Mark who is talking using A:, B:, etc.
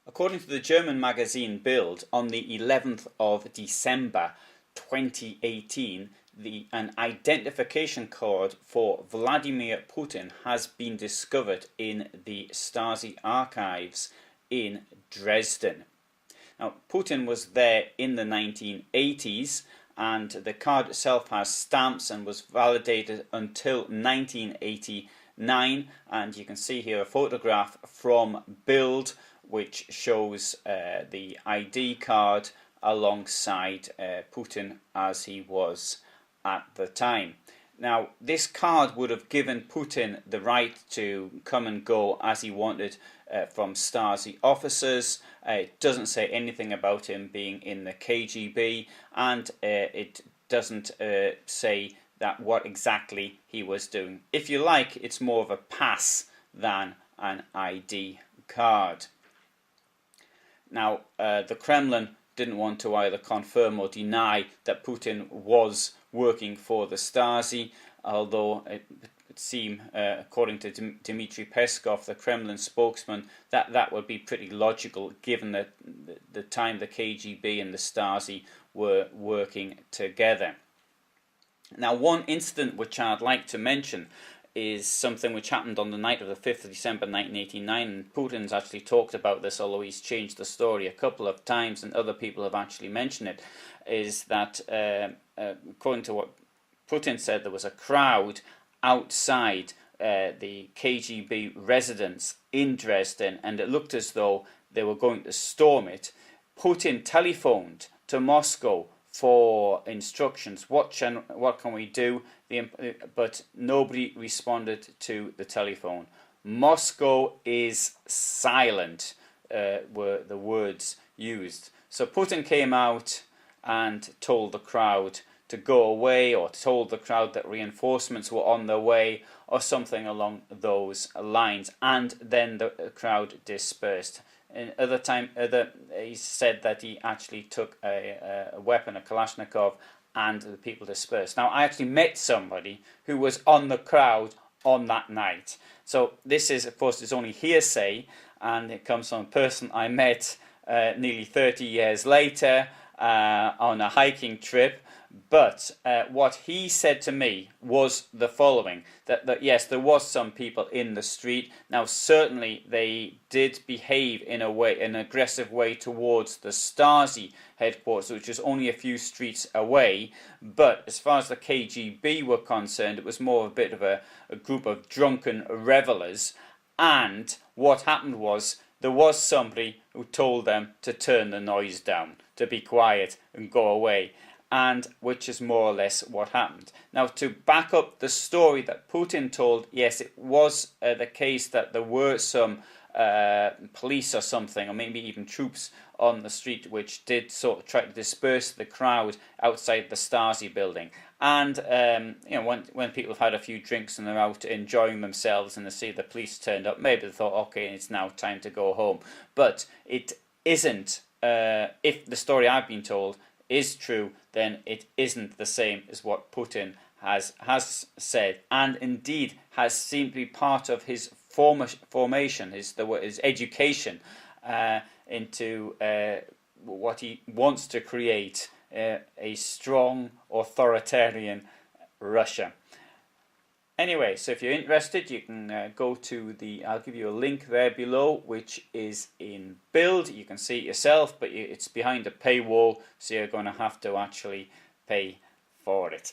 A: According to the German magazine Bild, on the 11th of December 2018, an identification code for Vladimir Putin has been discovered in the Stasi archives in Dresden. Now, Putin was there in the 1980s, and the card itself has stamps and was validated until 1989. And you can see here a photograph from Bild which shows the ID card alongside Putin as he was at the time. Now, this card would have given Putin the right to come and go as he wanted from Stasi officers. It doesn't say anything about him being in the KGB, and it doesn't say that what exactly he was doing. If you like, it's more of a pass than an ID card. Now, the Kremlin didn't want to either confirm or deny that Putin was working for the Stasi, although it seemed, according to Dmitry Peskov, the Kremlin spokesman, that would be pretty logical given that the time the KGB and the Stasi were working together. Now, one incident which I'd like to mention is something which happened on the night of the 5th of December 1989, and Putin's actually talked about this, although he's changed the story a couple of times and other people have actually mentioned it, is that according to what Putin said, there was a crowd outside the KGB residence in Dresden, and it looked as though they were going to storm it. Putin telephoned to Moscow for instructions. What can we do? But nobody responded to the telephone. Moscow is silent, were the words used. So Putin came out and told the crowd to go away, or told the crowd that reinforcements were on their way, or something along those lines, and then the crowd dispersed. He said that he actually took a weapon, a Kalashnikov, and the people dispersed. Now, I actually met somebody who was on the crowd on that night. So this is, of course, it's only hearsay, and it comes from a person I met nearly 30 years later on a hiking trip. But what he said to me was the following, that yes, there was some people in the street. Now, certainly they did behave in an aggressive way towards the Stasi headquarters, which was only a few streets away. But as far as the KGB were concerned, it was more of a bit of a group of drunken revelers. And what happened was, there was somebody who told them to turn the noise down, to be quiet and go away. And which is more or less what happened. Now, to back up the story that Putin told, yes, it was the case that there were some police or something, or maybe even troops on the street, which did sort of try to disperse the crowd outside the Stasi building. And when people have had a few drinks and they're out enjoying themselves and they see the police turned up, maybe they thought, okay, it's now time to go home. But it isn't. If the story I've been told is true, then it isn't the same as what Putin has said, and indeed has seemed to be part of his formation, his education into what he wants to create, a strong authoritarian Russia. Anyway, so if you're interested, you can go to I'll give you a link there below, which is in Bild. You can see it yourself, but it's behind a paywall, so you're going to have to actually pay for it.